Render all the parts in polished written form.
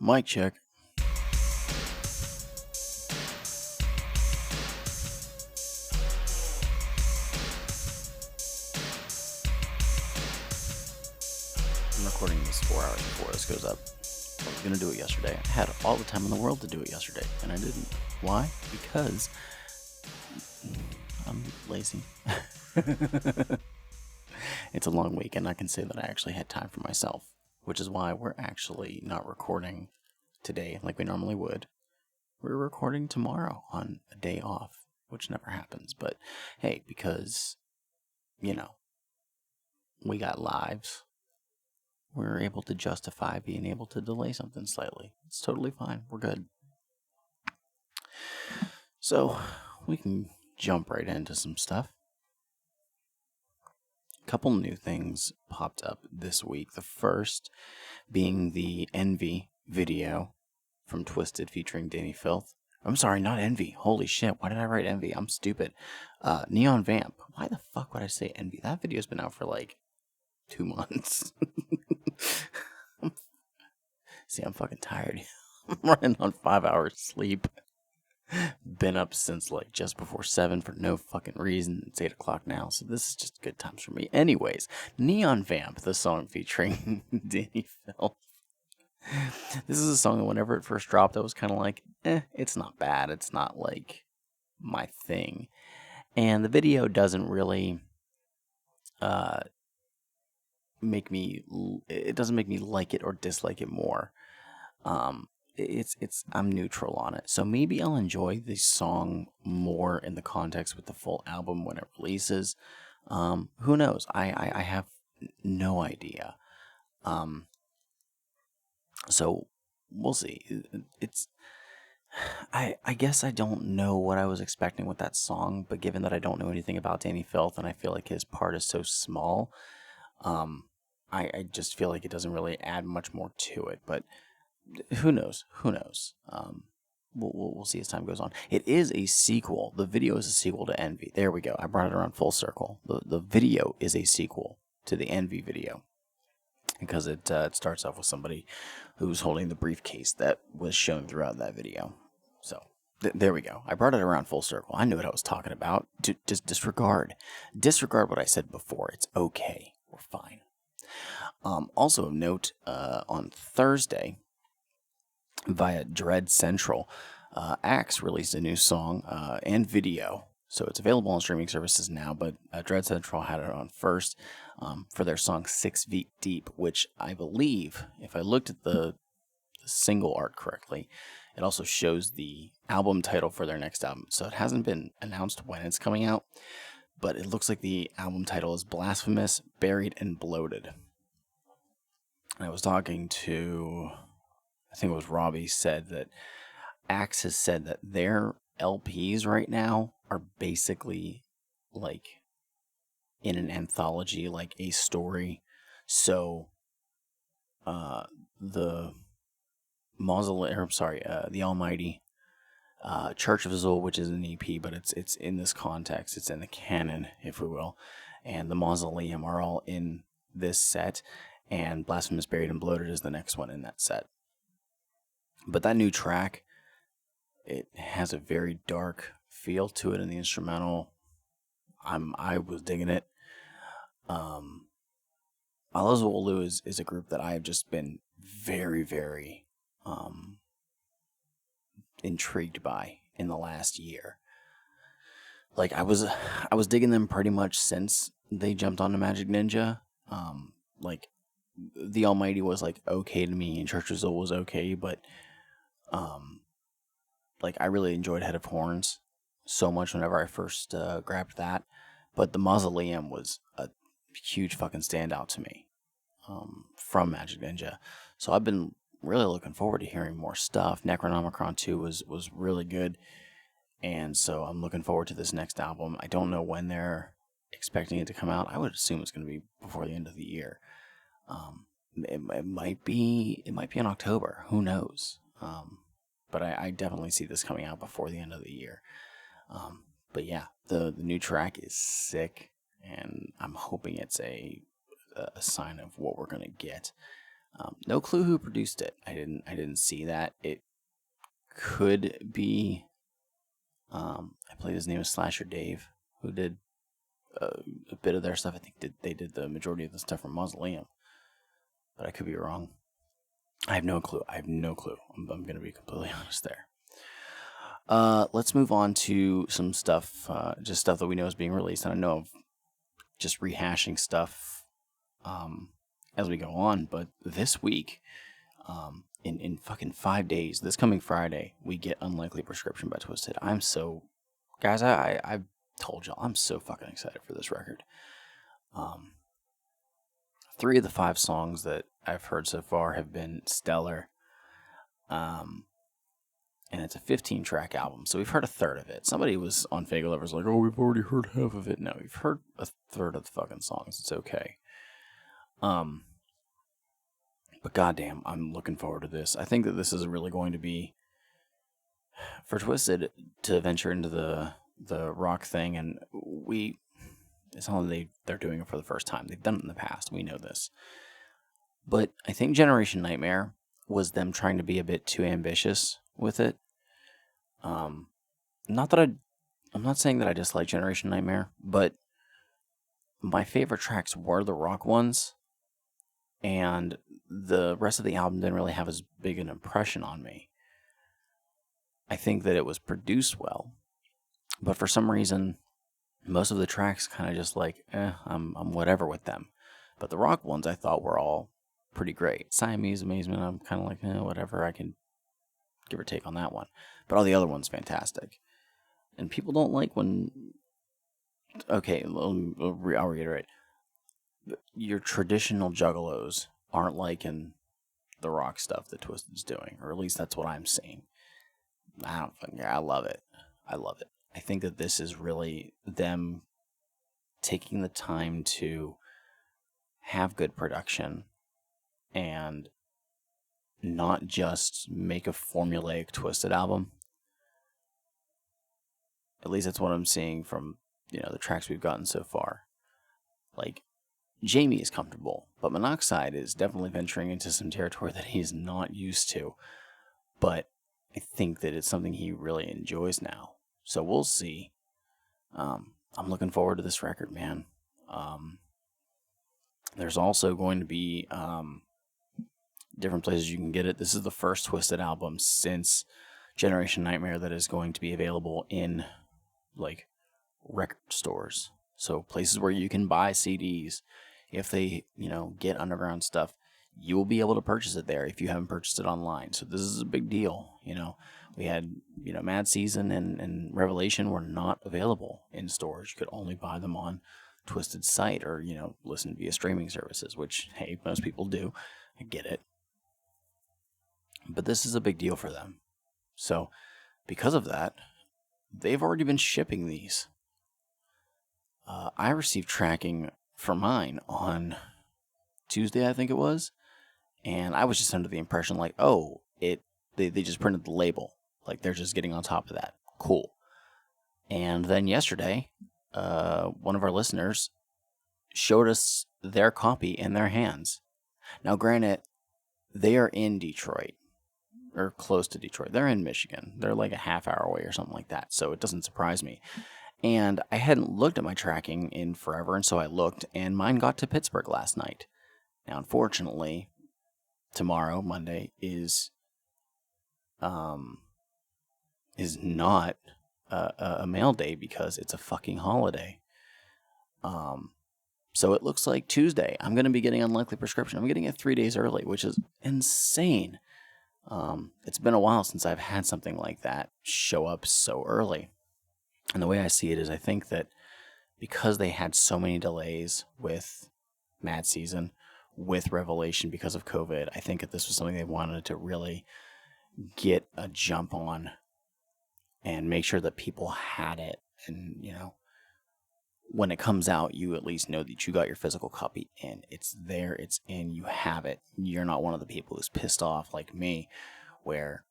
Mic check. I'm recording this 4 hours before this goes up. I was going to do it yesterday. I had all the time in the world to do it yesterday, and I didn't. Why? Because I'm lazy. It's a long week, and I can say that I actually had time for myself, which is why we're actually not recording today like we normally would. We're recording tomorrow on a day off, which never happens. But hey, because, we got lives, we're able to justify being able to delay something slightly. It's totally fine. We're good. So, we can jump right into some stuff. A couple new things popped up this week. The first being the Envy video from Twisted featuring Danny Filth. I'm sorry, not Envy. Holy shit, why did I write Envy? I'm stupid. Neon Vamp. Why the fuck would I say Envy? That video's been out for like 2 months. See, I'm fucking tired. I'm running on 5 hours sleep. Been up since like just before 7 for no fucking reason. It's 8 o'clock now, so this is just good times for me. Anyways, Neon Vamp, the song featuring Danny Filth. This is a song that whenever it first dropped, I was kind of like, it's not bad. It's not like my thing. And the video doesn't really make me like it or dislike it more. I'm neutral on it. So maybe I'll enjoy the song more in the context with the full album when it releases. Who knows? I have no idea. So we'll see. I guess I don't know what I was expecting with that song, but given that I don't know anything about Danny Filth and I feel like his part is so small, I just feel like it doesn't really add much more to it. But who knows? We'll see as time goes on. It is a sequel. The video is a sequel to Envy. There we go. I brought it around full circle. The video is a sequel to the Envy video, because it starts off with somebody who's holding the briefcase that was shown throughout that video. So, there we go. I brought it around full circle. I knew what I was talking about. Just disregard what I said before. It's okay. We're fine. Also of note, on Thursday, via Dread Central, Axe released a new song and video. So it's available on streaming services now, but Dread Central had it on first for their song 6 Feet Deep, which I believe, if I looked at the single art correctly, it also shows the album title for their next album. So it hasn't been announced when it's coming out, but it looks like the album title is Blasphemous, Buried, and Bloated. And I was talking to, I think it was Robbie, said that Axe has said that their LPs right now are basically like in an anthology, like a story. So, the the Almighty, Church of Azul, which is an EP, but it's in this context, it's in the canon, if we will, and the Mausoleum are all in this set, and Blasphemous, Buried, and Bloated is the next one in that set. But that new track, it has a very dark feel to it in the instrumental. I was digging it. Alazuolu is a group that I have just been very, very intrigued by in the last year. Like I was digging them pretty much since they jumped onto Magic Ninja. Like the Almighty was like okay to me, and Church of Zul was okay, but like I really enjoyed Head of Horns so much whenever I first grabbed that. But the Mausoleum was a huge fucking standout to me from Magic Ninja. So I've been really looking forward to hearing more stuff. Necronomicon 2 was really good. And so I'm looking forward to this next album. I don't know when they're expecting it to come out. I would assume it's going to be before the end of the year. It might be in October. Who knows? But I definitely see this coming out before the end of the year. But yeah, the new track is sick, and I'm hoping it's a sign of what we're going to get. No clue who produced it. I didn't see that. It could be. I believe his name is Slasher Dave, who did a bit of their stuff. I think they did the majority of the stuff from Mausoleum, but I could be wrong. I have no clue. I'm going to be completely honest there. Let's move on to some stuff, just stuff that we know is being released. And I know of just rehashing stuff as we go on, but this week, in fucking 5 days, this coming Friday, we get Unlikely Prescription by Twisted. Guys, I've told y'all, I'm so fucking excited for this record. 3 of the 5 songs that I've heard so far have been stellar. And it's a 15-track album, so we've heard a third of it. Somebody was on Fagel Lovers like, oh, we've already heard half of it. No, we've heard a third of the fucking songs. It's okay. But goddamn, I'm looking forward to this. I think that this is really going to be, for Twisted to venture into the rock thing, and it's not that they're doing it for the first time. They've done it in the past. We know this. But I think Generation Nightmare was them trying to be a bit too ambitious with it. I'm not saying that I dislike Generation Nightmare, but my favorite tracks were the rock ones, and the rest of the album didn't really have as big an impression on me. I think that it was produced well, but for some reason, most of the tracks kind of just like, I'm whatever with them. But the rock ones I thought were all pretty great. Siamese Amazement, I'm kind of like, whatever, I can give or take on that one. But all the other ones, fantastic. And people don't like when... Okay, I'll reiterate. Your traditional juggalos aren't liking the rock stuff that Twisted's doing. Or at least that's what I'm seeing. I don't fucking care. I love it. I think that this is really them taking the time to have good production and not just make a formulaic Twisted album. At least that's what I'm seeing from, the tracks we've gotten so far. Like, Jamie is comfortable, but Monoxide is definitely venturing into some territory that he's not used to. But I think that it's something he really enjoys now. So we'll see. I'm looking forward to this record, man. There's also going to be different places you can get it. This is the first Twisted album since Generation Nightmare that is going to be available in, like, record stores. So places where you can buy CDs. If they, get underground stuff, you will be able to purchase it there if you haven't purchased it online. So this is a big deal, We had, Mad Season and Revelation were not available in stores. You could only buy them on Twisted's site or, listen via streaming services, which, hey, most people do. I get it. But this is a big deal for them. So, because of that, they've already been shipping these. I received tracking for mine on Tuesday, I think it was. And I was just under the impression like, they just printed the label. Like, they're just getting on top of that. Cool. And then yesterday, one of our listeners showed us their copy in their hands. Now, granted, they are in Detroit, or close to Detroit. They're in Michigan. They're like a half hour away or something like that, so it doesn't surprise me. And I hadn't looked at my tracking in forever, and so I looked, and mine got to Pittsburgh last night. Now, unfortunately, tomorrow, Monday, is not a mail day because it's a fucking holiday. So it looks like Tuesday, I'm going to be getting Unlikely Prescription. I'm getting it 3 days early, which is insane. It's been a while since I've had something like that show up so early. And the way I see it is I think that because they had so many delays with Mad Season, with Revelation because of COVID, I think that this was something they wanted to really get a jump on and make sure that people had it. And, when it comes out, you at least know that you got your physical copy in. It's there, it's in, you have it. You're not one of the people who's pissed off like me, where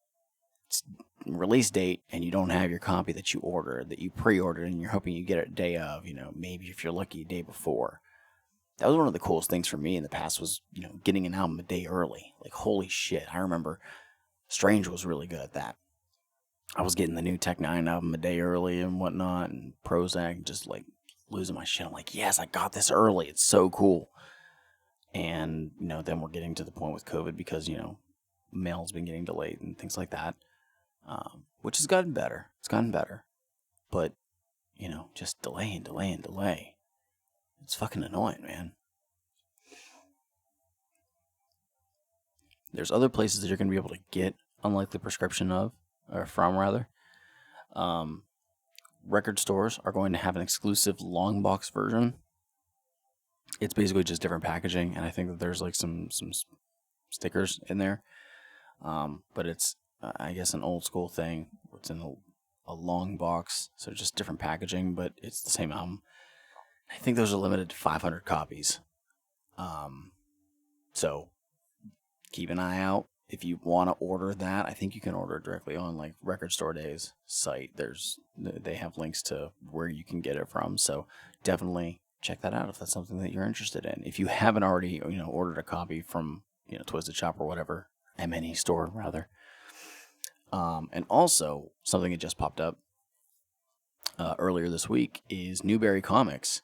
it's release date and you don't have your copy that you ordered, that you pre-ordered, and you're hoping you get it day of, maybe if you're lucky, day before. that was one of the coolest things for me in the past was, getting an album a day early. Like, holy shit. I remember Strange was really good at that. I was getting the new Tech Nine album a day early and whatnot, and Prozac, just like losing my shit. I'm like, yes, I got this early. It's so cool. And, then we're getting to the point with COVID because, mail's been getting delayed and things like that, which has gotten better. It's gotten better. But, just delay and delay and delay. It's fucking annoying, man. There's other places that you're going to be able to get unlikely prescription of, or from rather. Record stores are going to have an exclusive long box version. It's basically just different packaging, and I think that there's like some stickers in there. But it's, I guess, an old school thing. It's in a long box, so just different packaging, but it's the same album. I think those are limited to 500 copies. So keep an eye out. If you want to order that, I think you can order it directly on like Record Store Day's site. They have links to where you can get it from. So definitely check that out if that's something that you're interested in. If you haven't already, ordered a copy from, Twisted Shop or whatever, M&E store rather. And also something that just popped up earlier this week is Newberry Comics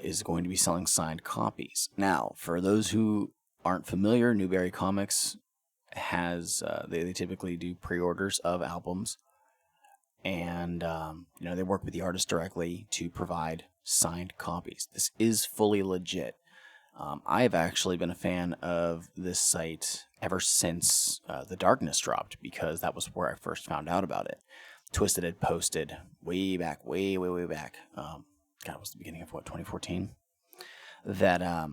is going to be selling signed copies. Now, for those who aren't familiar, Newberry Comics has they typically do pre-orders of albums, and they work with the artist directly to provide signed copies. This is fully legit. I've actually been a fan of this site ever since The Darkness dropped, because that was where I first found out about it. Twisted had posted way back, way back. It was the beginning of 2014. That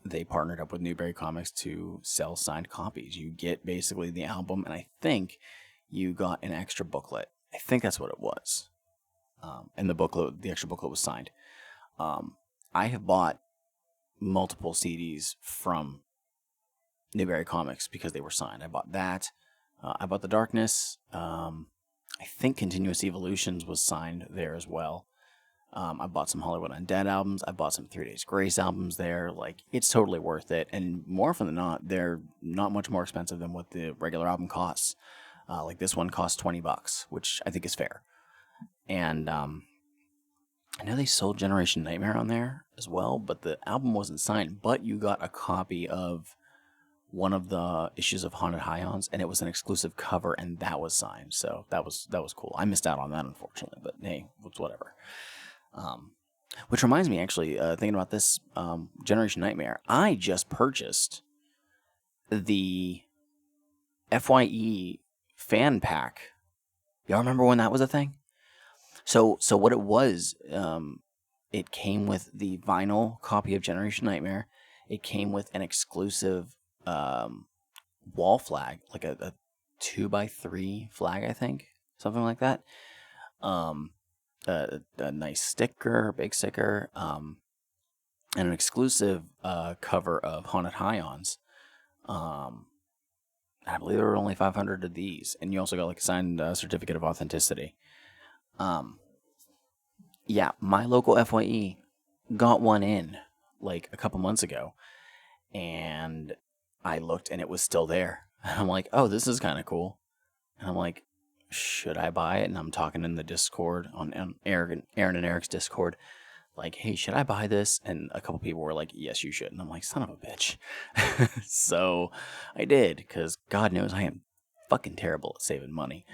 they partnered up with Newberry Comics to sell signed copies. You get basically the album, and I think you got an extra booklet. I think that's what it was. And the extra booklet was signed. I have bought multiple CDs from Newberry Comics because they were signed. I bought that. I bought The Darkness. I think Continuous Evolutions was signed there as well. I bought some Hollywood Undead albums. I bought some 3 Days Grace albums there. Like, it's totally worth it. And more often than not, they're not much more expensive than what the regular album costs. Like, this one costs $20, which I think is fair. And I know they sold Generation Nightmare on there as well, but the album wasn't signed. But you got a copy of one of the issues of Haunted Highons, and it was an exclusive cover, and that was signed. So that was cool. I missed out on that, unfortunately, but hey, it's whatever. Which reminds me, actually, thinking about this, Generation Nightmare, I just purchased the FYE fan pack. Y'all remember when that was a thing? So what it was, it came with the vinyl copy of Generation Nightmare. It came with an exclusive wall flag, like a 2x3 flag, I think, something like that. A nice sticker, big sticker, and an exclusive cover of Haunted Highons. I believe there were only 500 of these, and you also got like a signed certificate of authenticity. Yeah, my local FYE got one in like a couple months ago, and I looked and it was still there. And I'm like, oh, this is kind of cool. And I'm like, should I buy it? And I'm talking in the Discord on Aaron and Eric's Discord, like, hey, should I buy this? And a couple people were like, yes, you should. And I'm like, son of a bitch. So I did, because God knows I am fucking terrible at saving money.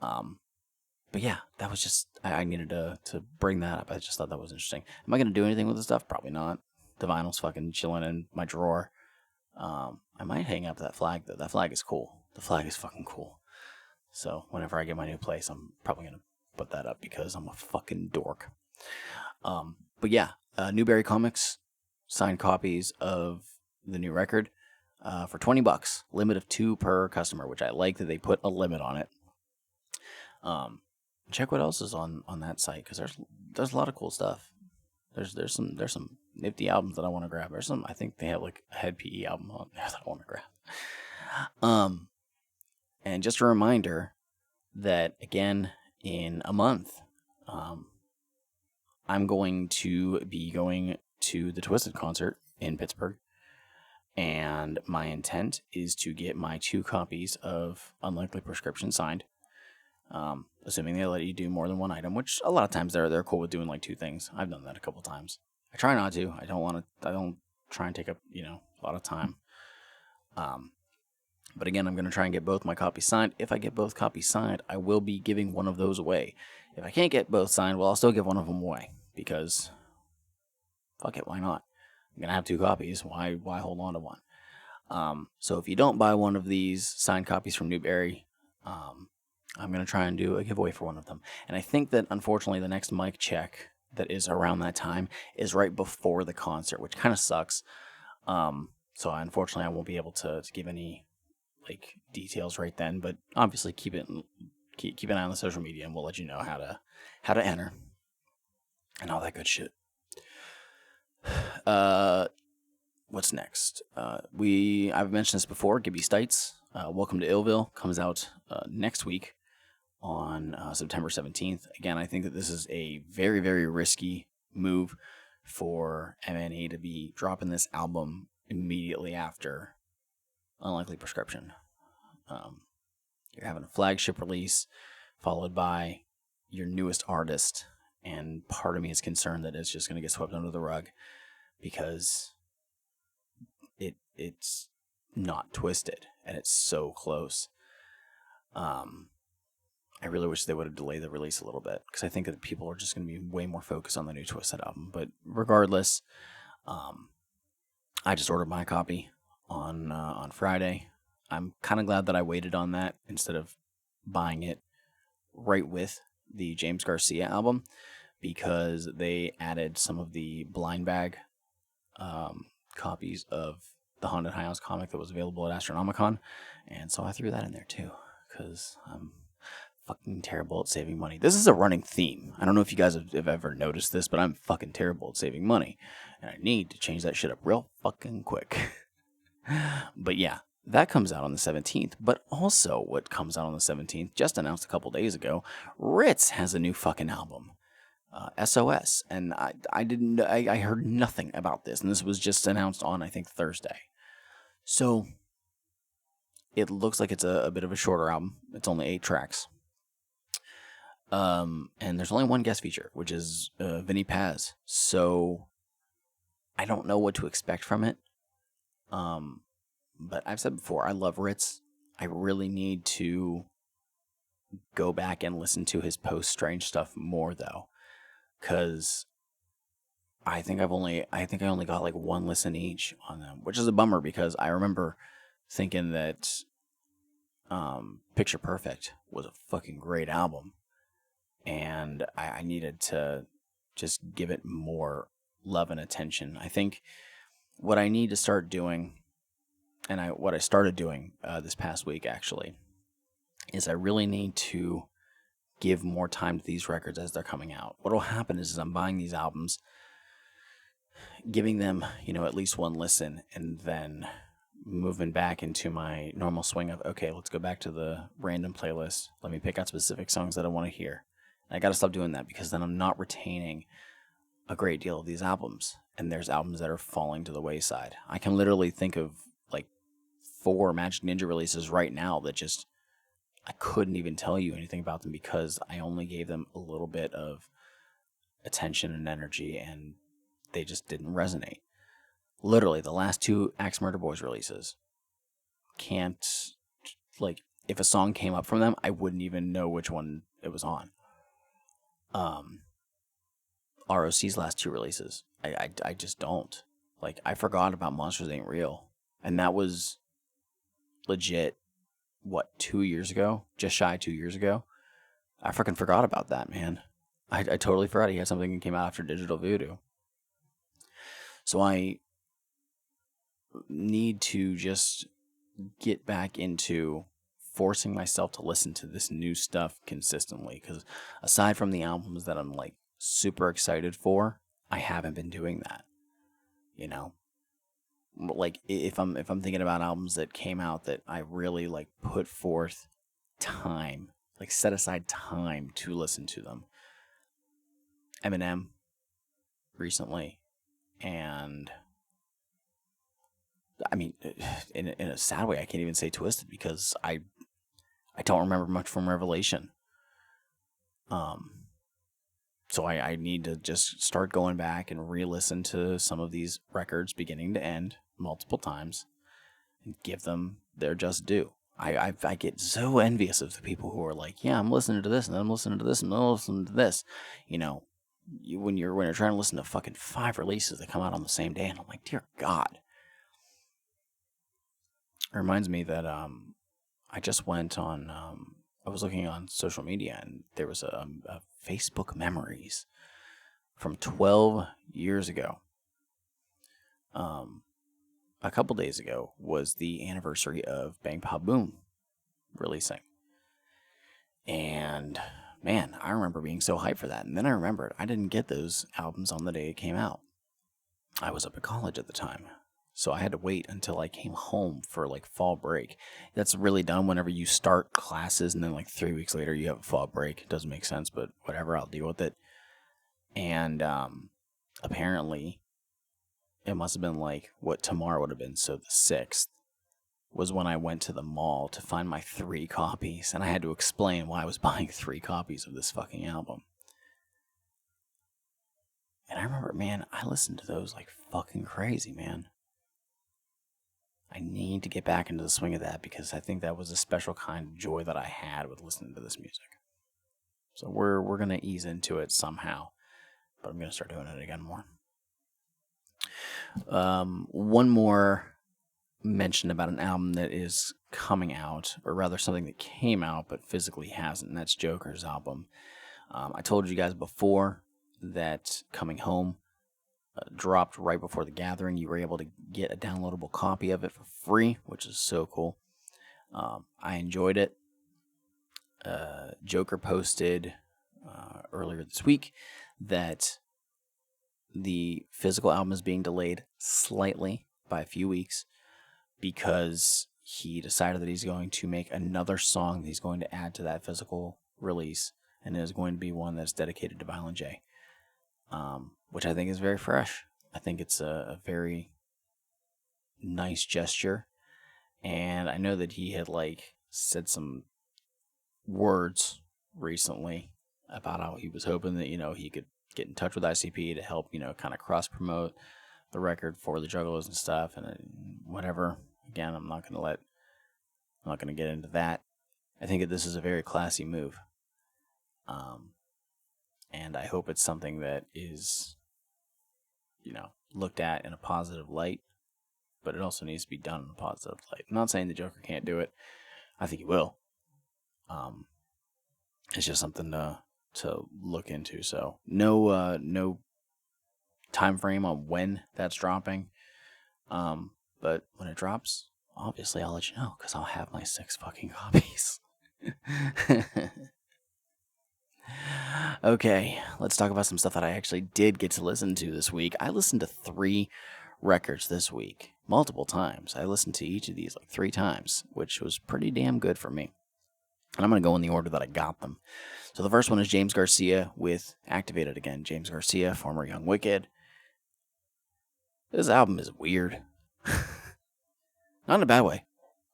But yeah, that was just, I needed to bring that up. I just thought that was interesting. Am I going to do anything with this stuff? Probably not. The vinyl's fucking chilling in my drawer. I might hang up that flag, though. That flag is cool. The flag is fucking cool. So whenever I get my new place, I'm probably going to put that up because I'm a fucking dork. But yeah, Newberry Comics, signed copies of the new record for $20, limit of 2 per customer, which I like that they put a limit on it. Check what else is on that site, because there's a lot of cool stuff. There's some nifty albums that I want to grab. There's some, I think they have like a Head PE album on there that I want to grab. And just a reminder that, again, in a month, I'm going to be going to the Twisted concert in Pittsburgh, and my intent is to get my 2 copies of Unlikely Prescription signed. Assuming they let you do more than one item, which a lot of times they're cool with doing like 2 things. I've done that a couple times. I try not to. I don't try and take up a lot of time. But again, I'm going to try and get both my copies signed. If I get both copies signed, I will be giving one of those away. If I can't get both signed, well, I'll still give one of them away because fuck it, why not? I'm going to have 2 copies. Why hold on to one? So if you don't buy one of these signed copies from Newberry, I'm going to try and do a giveaway for one of them. And I think that, unfortunately, the next mic check that is around that time is right before the concert, which kind of sucks. So unfortunately, I won't be able to give any like details right then. But obviously, keep an eye on the social media, and we'll let you know how to enter and all that good shit. What's next? I've mentioned this before. Gibby Stites, Welcome to Illville comes out next week on September 17th. Again, I think that this is a very, very risky move for MNE to be dropping this album immediately after Unlikely Prescription. You're having a flagship release followed by your newest artist, and part of me is concerned that it's just going to get swept under the rug because it's not Twisted and it's so close. I really wish they would have delayed the release a little bit because I think that people are just going to be way more focused on the new Twisted album. But regardless, I just ordered my copy on Friday. I'm kind of glad that I waited on that instead of buying it right with the James Garcia album because they added some of the blind bag copies of the Haunted High House comic that was available at Astronomicon, and so I threw that in there too because I'm fucking terrible at saving money. This is a running theme. I don't know if you guys have ever noticed this, but I'm fucking terrible at saving money, and I need to change that shit up real fucking quick. But yeah, that comes out on the 17th. But also, what comes out on the 17th, just announced a couple days ago, Ritz has a new fucking album, SOS, and I heard nothing about this, and this was just announced on I think Thursday. So it looks like it's a bit of a shorter album. It's only 8 tracks. And there's only one guest feature, which is Vinny Paz. So I don't know what to expect from it. But I've said before, I love Ritz. I really need to go back and listen to his post-Strange stuff more, though, because I think I only got like 1 listen each on them, which is a bummer because I remember thinking that Picture Perfect was a fucking great album. And I needed to just give it more love and attention. I think what I need to start doing, and what I started doing this past week actually, is I really need to give more time to these records as they're coming out. What will happen is I'm buying these albums, giving them, at least 1 listen, and then moving back into my normal swing of, okay, let's go back to the random playlist. Let me pick out specific songs that I want to hear. I got to stop doing that because then I'm not retaining a great deal of these albums. And there's albums that are falling to the wayside. I can literally think of like 4 Magic Ninja releases right now that just, I couldn't even tell you anything about them because I only gave them a little bit of attention and energy and they just didn't resonate. Literally, the last 2 Axe Murder Boys releases can't, like, if a song came up from them, I wouldn't even know which one it was on. ROC's last 2 releases, I just don't. Like, I forgot about Monsters Ain't Real. And that was legit, 2 years ago? Just shy of 2 years ago? I freaking forgot about that, man. I totally forgot he had something that came out after Digital Voodoo. So I need to just get back into forcing myself to listen to this new stuff consistently, because aside from the albums that I'm like super excited for, I haven't been doing that. Like if I'm thinking about albums that came out that I really like put forth time, like set aside time to listen to them. Eminem, recently, and I mean, in a sad way, I can't even say twisted because I don't remember much from Revelation. So I need to just start going back and re-listen to some of these records beginning to end multiple times and give them their just due. I get so envious of the people who are like, yeah, I'm listening to this and then I'm listening to this and then I'm listening to this. You know, when you're trying to listen to fucking 5 releases that come out on the same day, and I'm like, dear God. It reminds me that I just went on. I was looking on social media, and there was a Facebook memories from 12 years ago. A couple days ago was the anniversary of Bang Pa Boom releasing, and man, I remember being so hyped for that. And then I remembered I didn't get those albums on the day it came out. I was up at college at the time. So I had to wait until I came home for like fall break. That's really dumb whenever you start classes and then like 3 weeks later you have a fall break. It doesn't make sense, but whatever, I'll deal with it. And apparently it must have been like what tomorrow would have been. So the 6th was when I went to the mall to find my 3 copies. And I had to explain why I was buying 3 copies of this fucking album. And I remember, man, I listened to those like fucking crazy, man. I need to get back into the swing of that because I think that was a special kind of joy that I had with listening to this music. So we're gonna ease into it somehow, but I'm gonna start doing it again more. One more mention about an album that is coming out, or rather something that came out but physically hasn't, and that's Joker's album. I told you guys before that Coming Home dropped right before the gathering. You were able to get a downloadable copy of it for free, which is so cool. I enjoyed it. Joker posted earlier this week that the physical album is being delayed slightly by a few weeks because he decided that he's going to make another song that he's going to add to that physical release, and it is going to be one that's dedicated to Violent J. Which I think is very fresh. I think it's a very nice gesture. And I know that he had like said some words recently about how he was hoping that, he could get in touch with ICP to help, kind of cross promote the record for the Juggalos and stuff and whatever. Again, I'm not going to get into that. I think that this is a very classy move. And I hope it's something that is, looked at in a positive light, but it also needs to be done in a positive light. I'm not saying the Joker can't do it. I think he will. It's just something to look into. So no time frame on when that's dropping. But when it drops, obviously I'll let you know because I'll have my 6 fucking copies. Okay, let's talk about some stuff that I actually did get to listen to this week. I listened to 3 records this week, multiple times. I listened to each of these like 3 times, which was pretty damn good for me. And I'm going to go in the order that I got them. So the first one is James Garcia with Activated Again. James Garcia, former Young Wicked. This album is weird. Not in a bad way.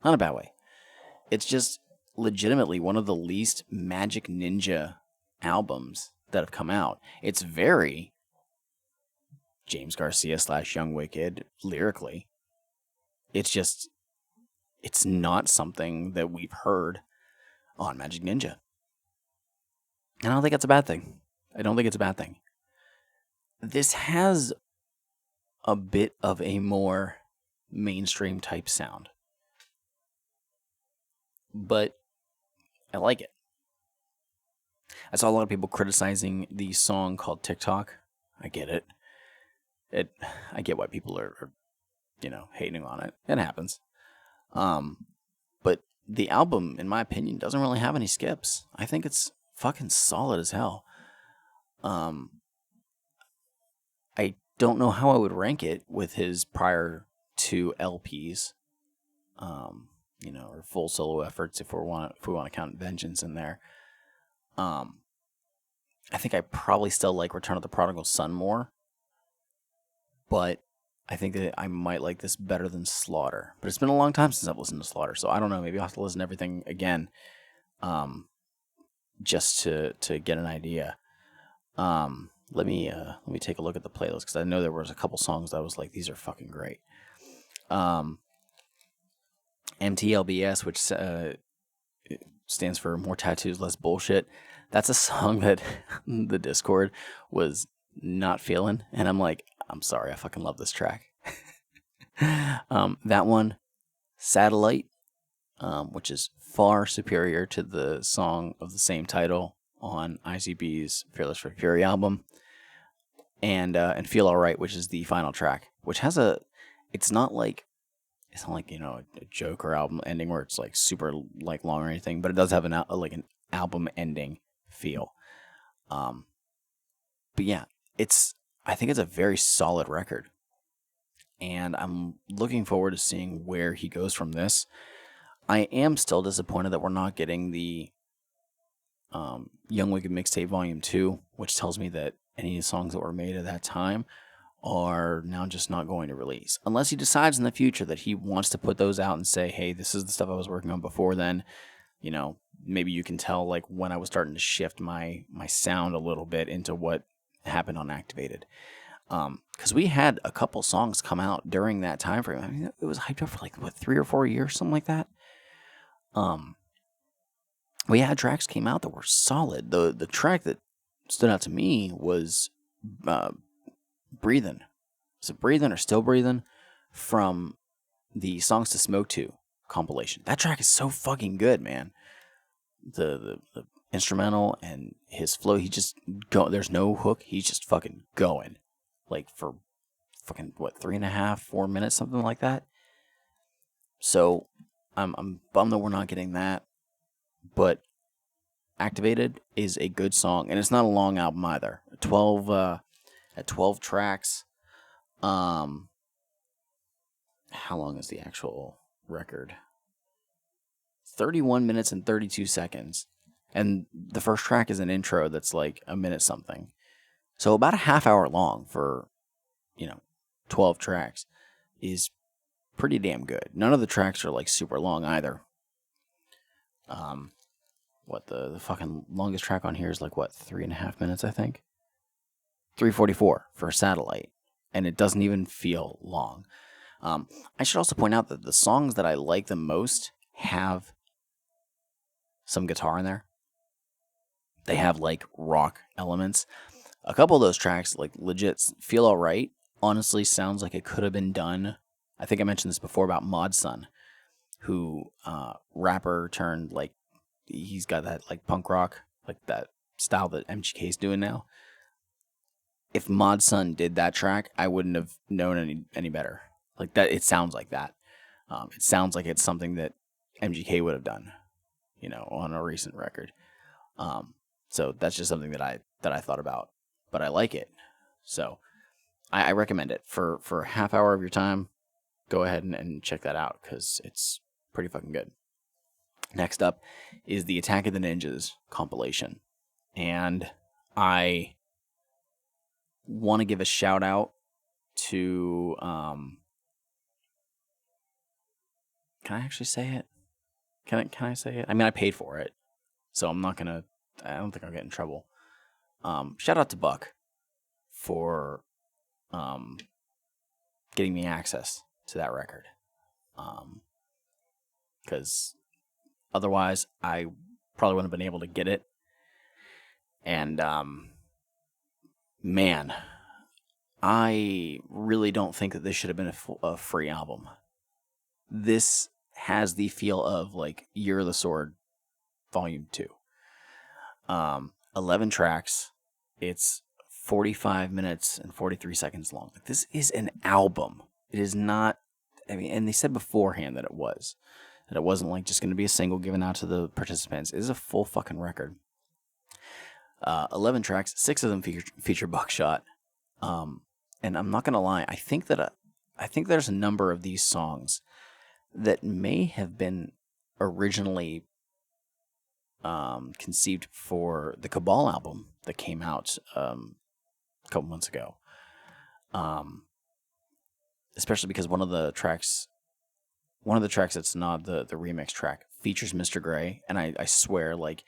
Not in a bad way. It's just legitimately one of the least Magic Ninja albums that have come out. It's very James Garcia / Young Wicked lyrically. It's not something that we've heard on Magic Ninja. And I don't think that's a bad thing. This has a bit of a more mainstream type sound. But I like it. I saw a lot of people criticizing the song called TikTok. I get it. I get why people are hating on it. It happens. But the album, in my opinion, doesn't really have any skips. I think it's fucking solid as hell. I don't know how I would rank it with his prior 2 LPs. Or full solo efforts if we want to count Vengeance in there. I think I probably still like Return of the Prodigal Son more. but I think that I might like this better than Slaughter. But it's been a long time since I've listened to Slaughter, so I don't know. Maybe I'll have to listen to everything again, just to get an idea. Let me take a look at the playlist because I know there was a couple songs that I was like, these are fucking great. MTLBS, which stands for More Tattoos, Less Bullshit. That's a song that the Discord was not feeling, and I'm like, I'm sorry, I fucking love this track. That one, Satellite, which is far superior to the song of the same title on ICB's Fearless for Fury album, and Feel Alright, which is the final track, which has it's not like a Joker album ending where it's like super like long or anything, but it does have an album ending feel. But yeah, I think it's a very solid record, and I'm looking forward to seeing where he goes from this. I am still disappointed that we're not getting the Young Wicked Mixtape Volume 2, which tells me that any songs that were made at that time are now just not going to release. Unless he decides in the future that he wants to put those out and say, hey, this is the stuff I was working on before then. Maybe you can tell like when I was starting to shift my sound a little bit into what happened on Activated. Because we had a couple songs come out during that time frame. I mean, it was hyped up for like, 3 or 4 years, something like that. We had tracks came out that were solid. The track that stood out to me was Breathin'. Was it Breathin' or Still Breathin'? From the Songs to Smoke To compilation. That track is so fucking good, man. The instrumental and his flow, he just there's no hook, he's just fucking going. Like for fucking 3.5, 4 minutes, something like that. So I'm bummed that we're not getting that. But Activated is a good song, and it's not a long album either. 12 tracks. How long is the actual record? 31 minutes and 32 seconds. And the first track is an intro that's like a minute something. So about a half hour long for, 12 tracks is pretty damn good. None of the tracks are like super long either. The fucking longest track on here is like 3.5 minutes, I think. 3:44 for Satellite, and it doesn't even feel long. I should also point out that the songs that I like the most have some guitar in there. They have like rock elements. A couple of those tracks, like legit Feel Alright, honestly sounds like it could have been done. I think I mentioned this before about Mod Sun, who rapper turned like he's got that like punk rock, like that style that MGK's doing now. If Mod Sun did that track, I wouldn't have known any better. Like that, it sounds like that. It sounds like it's something that MGK would have done, on a recent record. So that's just something that I thought about, but I like it. So I recommend it for a half hour of your time. Go ahead and check that out because it's pretty fucking good. Next up is the Attack of the Ninjas compilation, and I want to give a shout out to can I actually say it? Can I say it? I mean, I paid for it, so I don't think I'll get in trouble. Shout out to Buck for getting me access to that record. Because otherwise I probably wouldn't have been able to get it. And man, I really don't think that this should have been a free album. This has the feel of like Year of the Sword Volume 2. 11 tracks. It's 45 minutes and 43 seconds long. This is an album. It is not, and they said beforehand that it wasn't like just going to be a single given out to the participants. It is a full fucking record. 11 tracks, 6 of them feature Buckshot. And I'm not going to lie, I think there's a number of these songs that may have been originally conceived for the Cabal album that came out a couple months ago. especially because one of the tracks that's not the remix track features Mr. Gray, and I swear, like,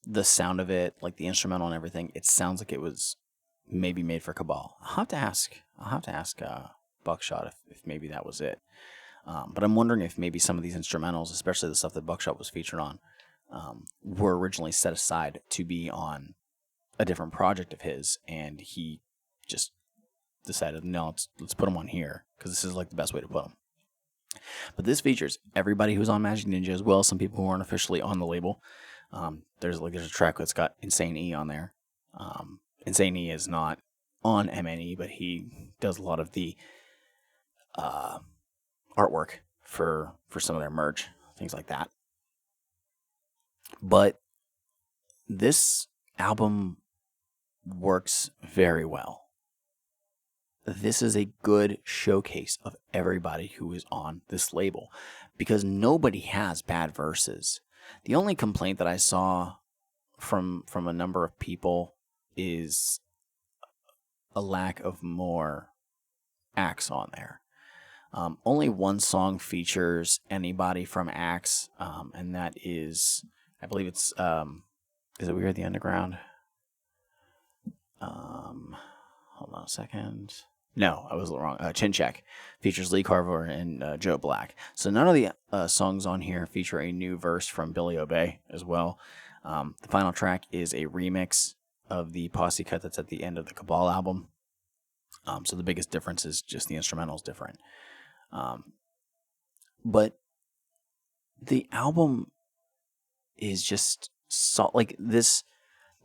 the sound of it, like the instrumental and everything, it sounds like it was maybe made for Cabal. I'll have to ask Buckshot if maybe that was it. But I'm wondering if maybe some of these instrumentals, especially the stuff that Buckshot was featured on, were originally set aside to be on a different project of his, and he just decided, no, let's put them on here because this is like the best way to put them. But this features everybody who's on Magic Ninja as well. Some people who aren't officially on the label. There's a track that's got Insane E on there. Insane E is not on MNE, but he does a lot of the artwork for some of their merch, things like that. But this album works very well. This is a good showcase of everybody who is on this label, because nobody has bad verses. The only complaint that I saw from a number of people is a lack of more acts on there. Only one song features anybody from Axe, and that is, I believe it's, is it We Are the Underground? Hold on a second. No, I was wrong. Chin Check features Lee Carver and Joe Black. So none of the songs on here feature a new verse from Billy Obey as well. The final track is a remix of the posse cut that's at the end of the Cabal album. So the biggest difference is just the instrumental is different. But the album is just like this.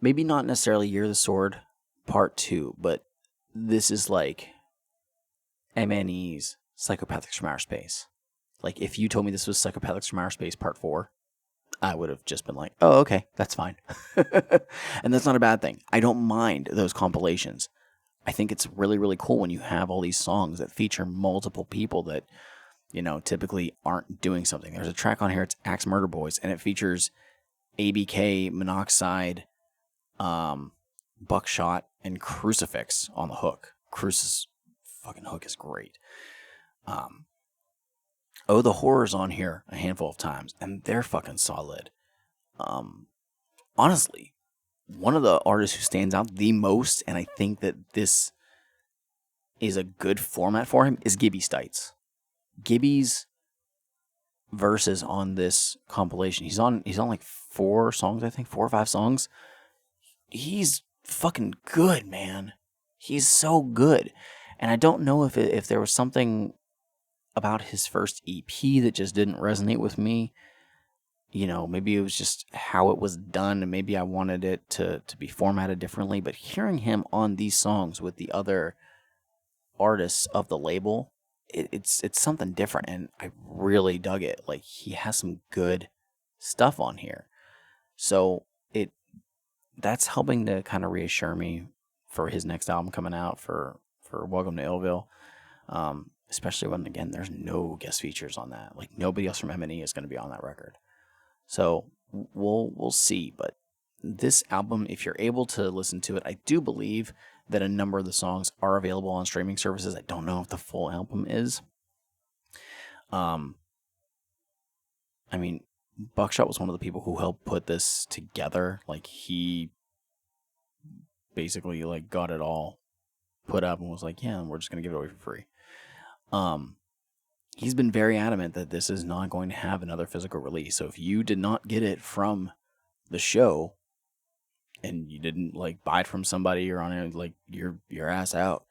Maybe not necessarily Year of the Sword Part 2, but this is like MNE's Psychopathics from Outer Space. Like, if you told me this was Psychopathics from Outer Space Part 4, I would have just been like, oh, okay, that's fine. And that's not a bad thing. I don't mind those compilations. I think it's really, really cool when you have all these songs that feature multiple people that, you know, typically aren't doing something. There's a track on here, it's Axe Murder Boys, and it features ABK, Monoxide, Buckshot, and Crucifix on the hook. Crucis fucking hook is great. Oh, the Horror's on here a handful of times, and they're fucking solid. Honestly, one of the artists who stands out the most, and I think that this is a good format for him, is Gibby Stites. Gibby's verses on this compilation, he's on like 4 songs, I think, 4 or 5 songs. He's fucking good, man. He's so good. And I don't know if there was something about his first EP that just didn't resonate with me. You know, maybe it was just how it was done, and maybe I wanted it to be formatted differently. But hearing him on these songs with the other artists of the label, it's something different, and I really dug it. Like, he has some good stuff on here. So that's helping to kind of reassure me for his next album coming out for Welcome to Illville. Especially when, again, there's no guest features on that. Like, nobody else from M&E is going to be on that record. So we'll see. But this album, if you're able to listen to it, I do believe that a number of the songs are available on streaming services. I don't know if the full album is. I mean, Buckshot was one of the people who helped put this together. Like, he basically like got it all put up and was like, yeah, we're just going to give it away for free. He's been very adamant that this is not going to have another physical release. So if you did not get it from the show and you didn't like buy it from somebody or on it, like, your ass out.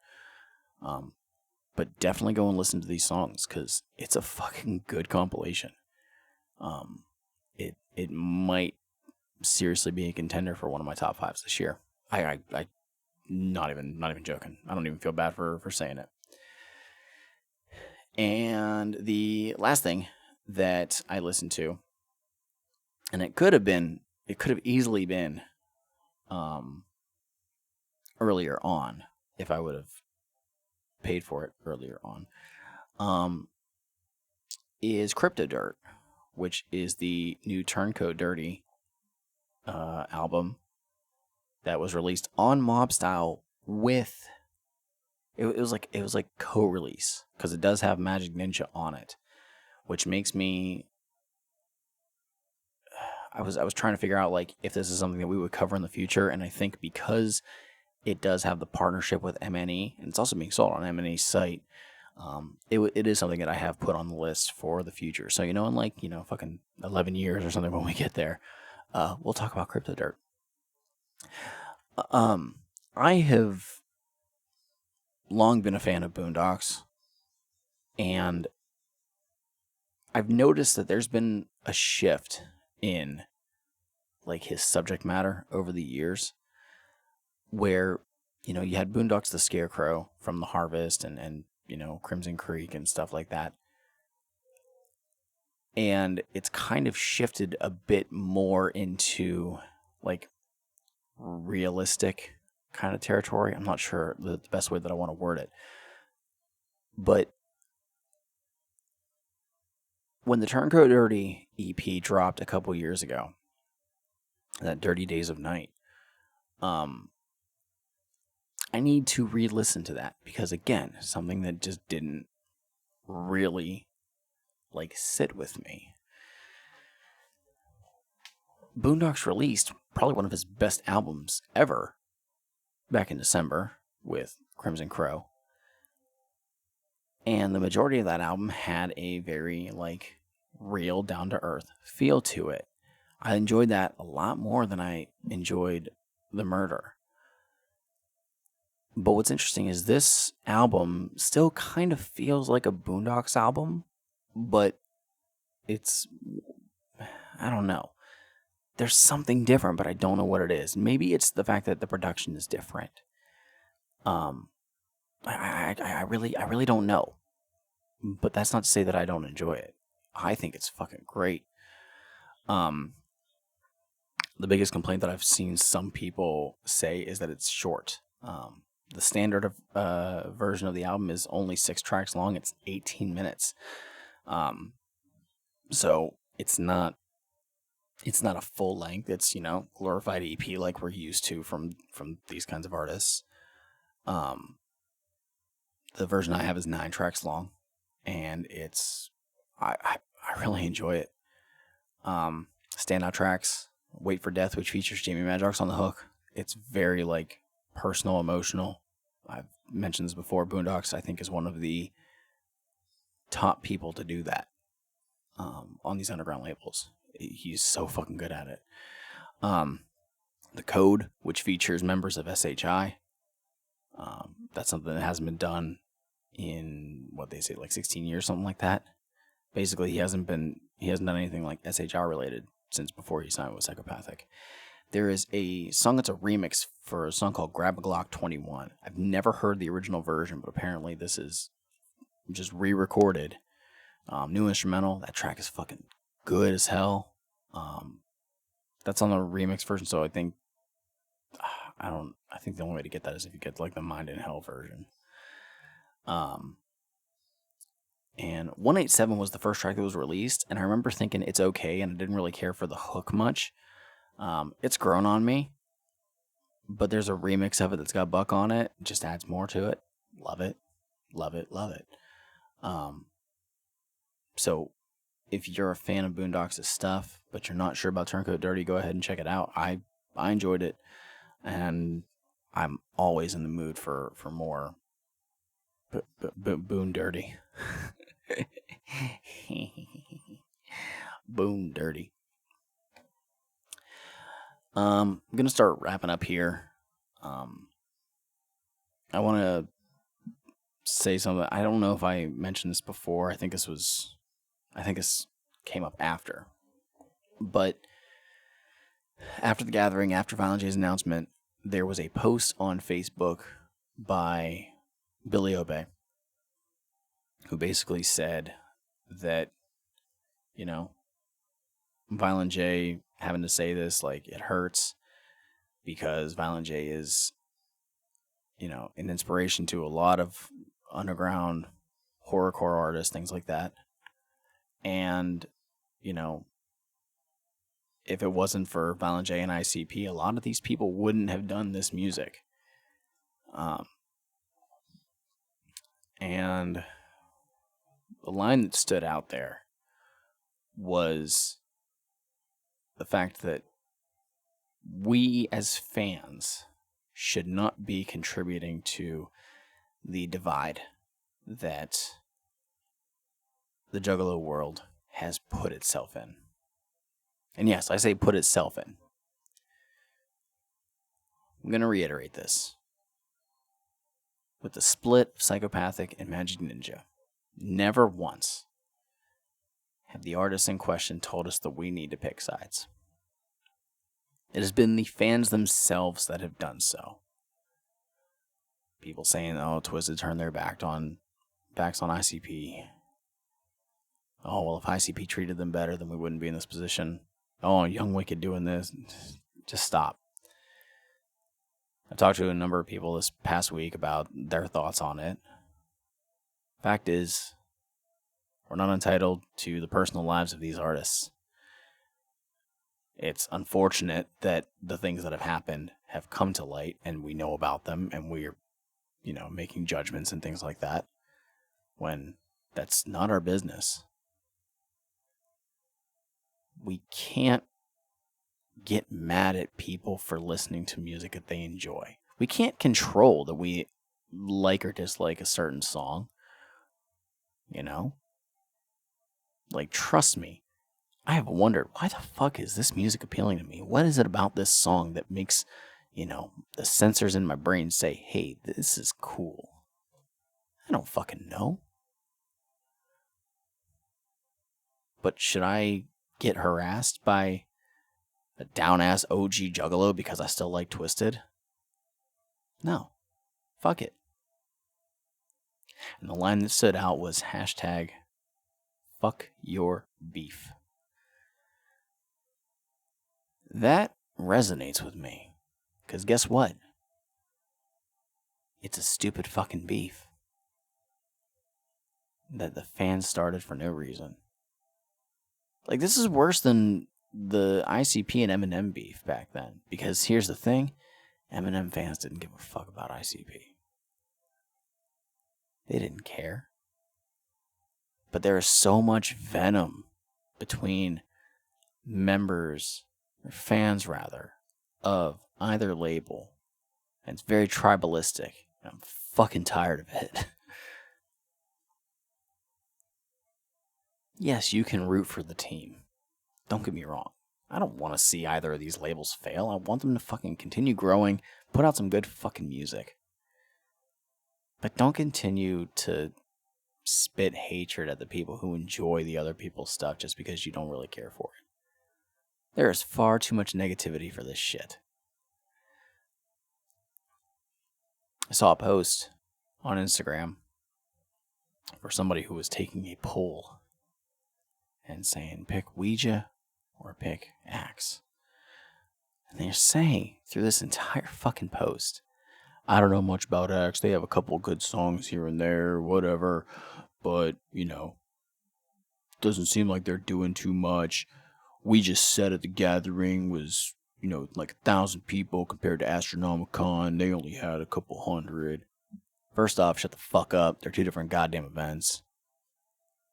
But definitely go and listen to these songs because it's a fucking good compilation. It might seriously be a contender for one of my top 5s this year. I not even joking. I don't even feel bad for saying it. And the last thing that I listened to, and it could have easily been earlier on if I would have paid for it earlier on, is Crypto Dirt, which is the new Turncoat Dirty album that was released on Mob Style with it was like co-release because it does have Magic Ninja on it, which makes me. I was trying to figure out like if this is something that we would cover in the future, and I think because it does have the partnership with MNE, and it's also being sold on MNE's site. It is something that I have put on the list for the future. So in like fucking 11 years or something when we get there, we'll talk about Crypto Dirt. Um, I have long been a fan of Boondocks, and I've noticed that there's been a shift in like his subject matter over the years, where you had Boondocks the Scarecrow from The Harvest and Crimson Creek and stuff like that. And it's kind of shifted a bit more into like realistic kind of territory. I'm not sure the best way that I want to word it. But when the Turncoat Dirty EP dropped a couple years ago, that Dirty Days of Night, I need to re-listen to that because again, something that just didn't really like sit with me. Boondocks released probably one of his best albums ever back in December with Crimson Crow. And the majority of that album had a very like real down to earth feel to it. I enjoyed that a lot more than I enjoyed The Murder. But what's interesting is this album still kind of feels like a Boondocks album, but it's, I don't know. There's something different, but I don't know what it is. Maybe it's the fact that the production is different. I really don't know. But that's not to say that I don't enjoy it. I think it's fucking great. The biggest complaint that I've seen some people say is that it's short. The standard version of the album is only 6 tracks long. It's 18 minutes. So it's not a full length. It's glorified EP like we're used to from these kinds of artists. The version I have is 9 tracks long, and it's I really enjoy it. Standout tracks: "Wait for Death," which features Jamie Madrox on the hook. It's very like personal, emotional. I've mentioned this before. Boondocks, I think, is one of the top people to do that on these underground labels. He's so fucking good at it. The Code, which features members of SHI. That's something that hasn't been done in what they say like 16 years, something like that. Basically, he hasn't done anything like SHI related since before he signed with Psychopathic. There is a song that's a remix for a song called Grab a Glock 21. I've never heard the original version, but apparently this is just re-recorded. New instrumental. That track is fucking good as hell. That's on the remix version, so I think the only way to get that is if you get like the Mind in Hell version. And 187 was the first track that was released, and I remember thinking it's okay, and I didn't really care for the hook much. It's grown on me, but there's a remix of it that's got Buck on it. It just adds more to it. Love it. Love it. Love it. So if you're a fan of Boondocks' stuff, but you're not sure about Turncoat Dirty, go ahead and check it out. I enjoyed it, and I'm always in the mood for more Boon Dirty. Boon Dirty. I'm gonna start wrapping up here. I want to say something. I don't know if I mentioned this before. I think this came up after. But after the gathering, after Violent J's announcement, there was a post on Facebook by Billy Obey, who basically said that, Violent J having to say this, like, it hurts because Violent J is, an inspiration to a lot of underground horrorcore artists, things like that. And, if it wasn't for Violent J and ICP, a lot of these people wouldn't have done this music. And the line that stood out there was the fact that we as fans should not be contributing to the divide that the Juggalo world has put itself in. And yes, I say put itself in. I'm going to reiterate this. With the split of Psychopathic and Magic Ninja, never once have the artists in question told us that we need to pick sides. It has been the fans themselves that have done so. People saying, oh, Twisted turned their backs on ICP. Oh, well, if ICP treated them better, then we wouldn't be in this position. Oh, Young Wicked doing this. Just stop. I've talked to a number of people this past week about their thoughts on it. Fact is, we're not entitled to the personal lives of these artists. It's unfortunate that the things that have happened have come to light and we know about them and we're, making judgments and things like that when that's not our business. We can't get mad at people for listening to music that they enjoy. We can't control that we like or dislike a certain song. Like, trust me, I have wondered, why the fuck is this music appealing to me? What is it about this song that makes, the sensors in my brain say, hey, this is cool? I don't fucking know. But should I get harassed by a down-ass OG Juggalo because I still like Twisted? No. Fuck it. And the line that stood out was hashtag fuck your beef. That resonates with me. Because guess what? It's a stupid fucking beef that the fans started for no reason. Like, this is worse than the ICP and Eminem beef back then. Because here's the thing, Eminem fans didn't give a fuck about ICP. They didn't care. But there is so much venom between members, or fans rather, of either label. And it's very tribalistic. And I'm fucking tired of it. Yes, you can root for the team. Don't get me wrong. I don't want to see either of these labels fail. I want them to fucking continue growing, put out some good fucking music. But don't continue to spit hatred at the people who enjoy the other people's stuff just because you don't really care for it. There is far too much negativity for this shit. I saw a post on Instagram for somebody who was taking a poll and saying, pick Ouija or pick Axe. And they're saying through this entire fucking post, I don't know much about Axe. They have a couple good songs here and there, whatever. But, doesn't seem like they're doing too much. We just said at the gathering was, like 1,000 people compared to Astronomicon. They only had a couple hundred. First off, shut the fuck up. They're two different goddamn events.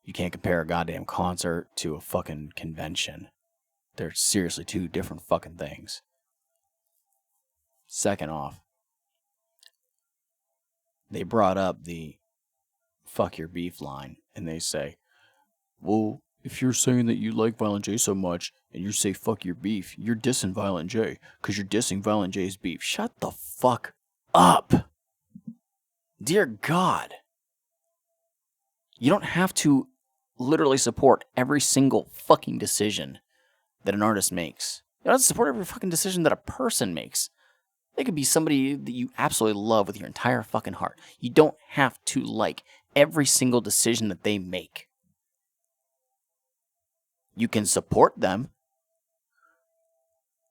You can't compare a goddamn concert to a fucking convention. They're seriously two different fucking things. Second off, they brought up the fuck your beef line, and they say, well, if you're saying that you like Violent J so much, and you say fuck your beef, you're dissing Violent J, because you're dissing Violent J's beef. Shut the fuck up! Dear God. You don't have to literally support every single fucking decision that an artist makes. You don't have to support every fucking decision that a person makes. They could be somebody that you absolutely love with your entire fucking heart. You don't have to like every single decision that they make. You can support them,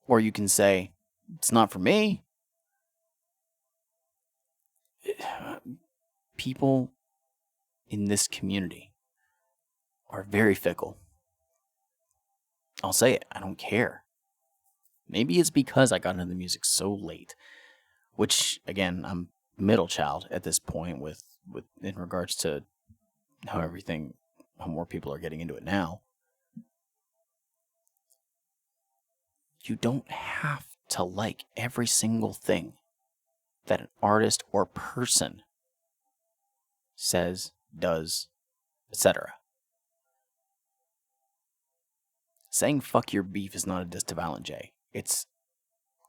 or you can say, it's not for me. People in this community are very fickle. I'll say it, I don't care. Maybe it's because I got into the music so late, which, again, I'm middle child at this point with in regards to how more people are getting into it now. You don't have to like every single thing that an artist or person says, does, etc. Saying fuck your beef is not a diss to Violent J. It's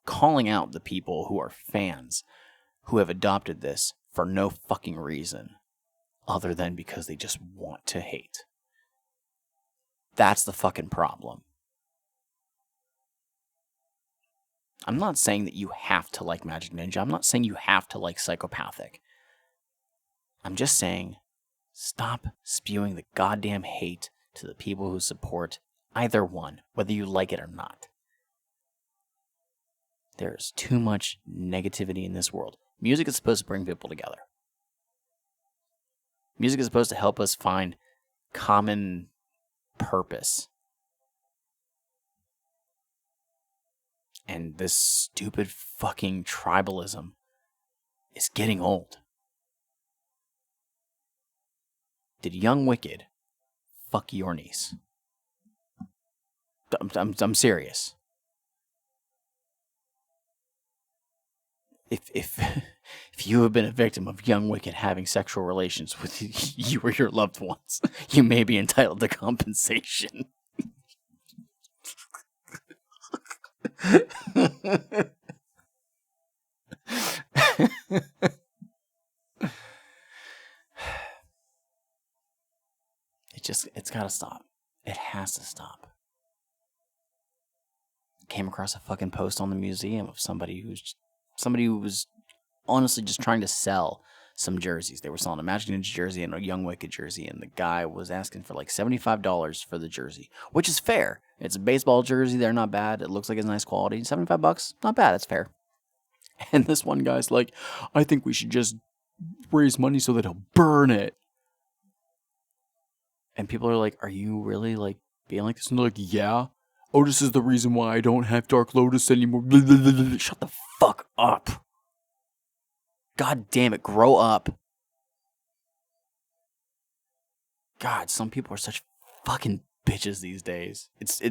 calling out the people who are fans who have adopted this for no fucking reason other than because they just want to hate. That's the fucking problem. I'm not saying that you have to like Magic Ninja. I'm not saying you have to like Psychopathic. I'm just saying, stop spewing the goddamn hate to the people who support either one, whether you like it or not. There's too much negativity in this world. Music is supposed to bring people together. Music is supposed to help us find common purpose. And this stupid fucking tribalism is getting old. Did Young Wicked fuck your niece? I'm serious. If you have been a victim of Young Wicked having sexual relations with you or your loved ones, you may be entitled to compensation. It's gotta stop. It has to stop. Came across a fucking post on the museum of somebody who was honestly just trying to sell some jerseys. They were selling a Magic Ninja jersey and a Young Wicked jersey, and the guy was asking for like $75 for the jersey, which is fair. It's a baseball jersey. They're not bad. It looks like it's nice quality. $75, not bad. It's fair. And this one guy's like, I think we should just raise money so that he'll burn it. And people are like, are you really like being like this? And they're like, yeah. Oh, this is the reason why I don't have Dark Lotus anymore. Shut the fuck up. God damn it, grow up. God, some people are such fucking bitches these days. It's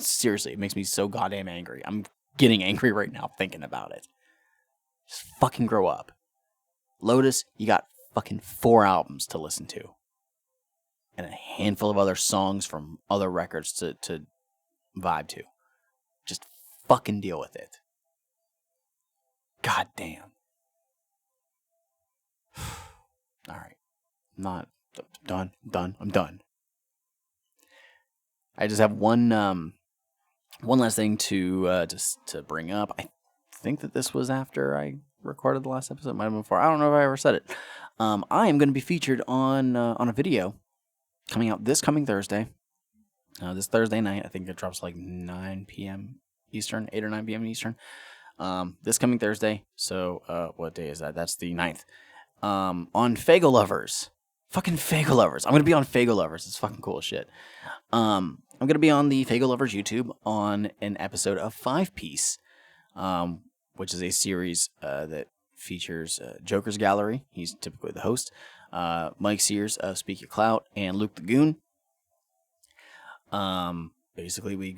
seriously, it makes me so goddamn angry. I'm getting angry right now thinking about it. Just fucking grow up. Lotus, you got fucking 4 albums to listen to. And a handful of other songs from other records to vibe to. Just fucking deal with it. God damn. Alright. I'm done. I just have one last thing to bring up. I think that this was after I recorded the last episode. It might have been before. I don't know if I ever said it. I am going to be featured on a video coming out this coming Thursday. This Thursday night. I think it drops like 9 p.m. Eastern, 8 or 9 p.m. Eastern. This coming Thursday. So, what day is that? That's the 9th. On Fago Lovers. Fucking Fago Lovers. I'm going to be on Fago Lovers. It's fucking cool as shit. I'm going to be on the Fago Lovers YouTube on an episode of 5 Piece, which is a series that features Joker's Gallery. He's typically the host. Mike Sears of Speak Your Clout and Luke the Goon. Basically, we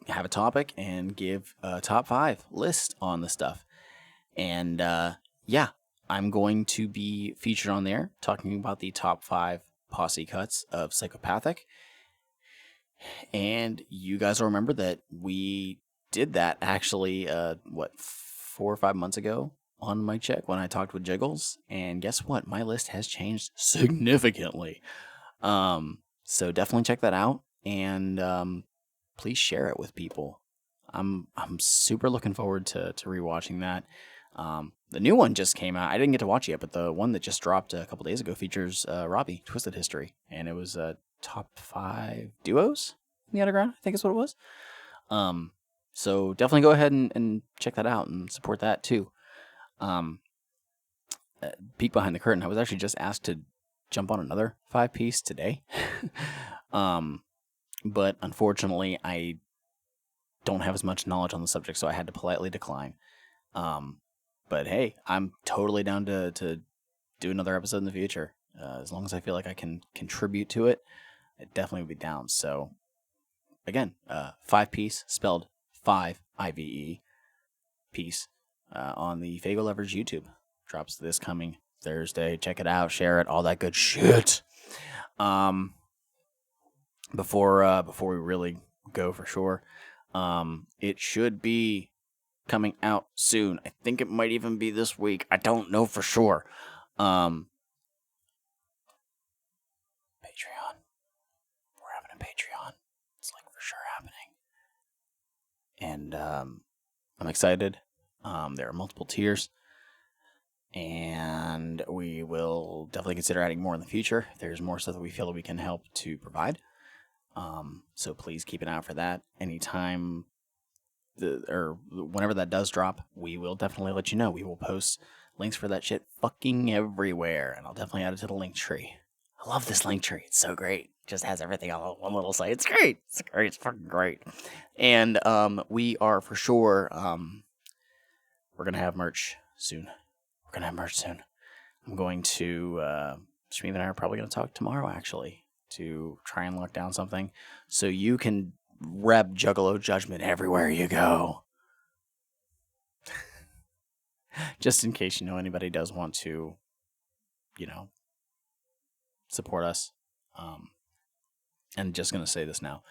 have a topic and give a top 5 list on the stuff. And yeah, I'm going to be featured on there talking about the top 5 posse cuts of Psychopathic. And you guys will remember that we did that actually, 4 or 5 months ago on my check when I talked with Jiggles. And guess what? My list has changed significantly. So definitely check that out, and please share it with people. I'm super looking forward to rewatching that. The new one just came out. I didn't get to watch it yet, but the one that just dropped a couple days ago features Robbie, Twisted History, and it was top 5 duos in the underground, I think is what it was. So definitely go ahead and check that out and support that too. Peek behind the curtain. I was actually just asked to jump on another 5 piece today. But unfortunately I don't have as much knowledge on the subject, so I had to politely decline. But hey, I'm totally down to do another episode in the future. As long as I feel like I can contribute to it, I definitely would be down. So, again, 5-piece, spelled 5, I-V-E, piece, on the Fago Leverage YouTube. Drops this coming Thursday. Check it out, share it, all that good shit. Before we really go for sure, it should be coming out soon. I think it might even be this week. I don't know for sure. Patreon. We're having a Patreon. It's like for sure happening. And I'm excited. There are multiple tiers. And we will definitely consider adding more in the future. There's more stuff that we feel that we can help to provide. So please keep an eye out for that. Anytime or whenever that does drop, we will definitely let you know. We will post links for that shit fucking everywhere, and I'll definitely add it to the link tree. I love this link tree. It's so great. It just has everything all on one little site. It's great. It's great. It's fucking great. And we are for sure we're gonna have merch soon. I'm going to Stream and I are probably gonna talk tomorrow actually to try and lock down something so you can rep Juggalo Judgment everywhere you go. Just in case, anybody does want to, support us. And just going to say this now.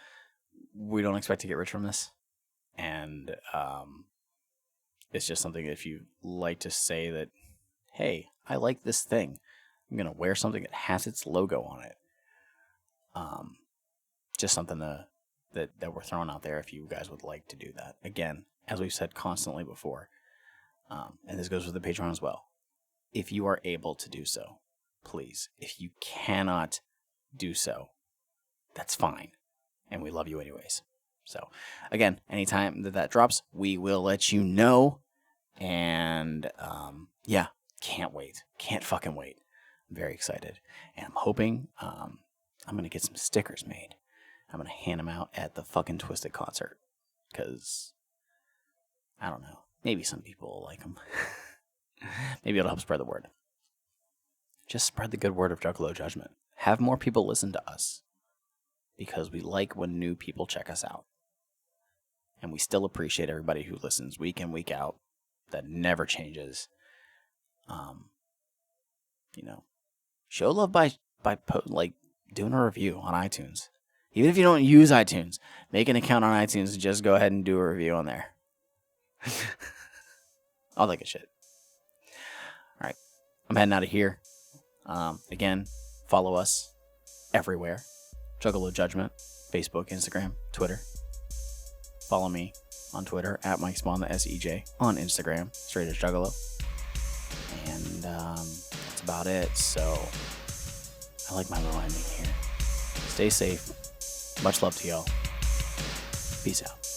We don't expect to get rich from this. And it's just something if you like to say that, hey, I like this thing. I'm going to wear something that has its logo on it. Just something that we're throwing out there if you guys would like to do that. Again, as we've said constantly before, and this goes with the Patreon as well, if you are able to do so, please. If you cannot do so, that's fine. And we love you anyways. So, again, anytime that drops, we will let you know. And, yeah, can't wait. Can't fucking wait. I'm very excited. And I'm hoping I'm going to get some stickers made. I'm going to hand them out at the fucking Twisted concert. Because, I don't know. Maybe some people will like them. Maybe it'll help spread the word. Just spread the good word of Juggalo Judgment. Have more people listen to us. Because we like when new people check us out. And we still appreciate everybody who listens week in, week out. That never changes. Show love by doing a review on iTunes. Even if you don't use iTunes, make an account on iTunes and just go ahead and do a review on there. All that good shit. All right. I'm heading out of here. Again, follow us everywhere. Juggalo Judgment. Facebook, Instagram, Twitter. Follow me on Twitter at Mike Spawn, the SEJ. On Instagram, straight as Juggalo. And that's about it. So, I like my little ending here. Stay safe. Much love to y'all. Peace out.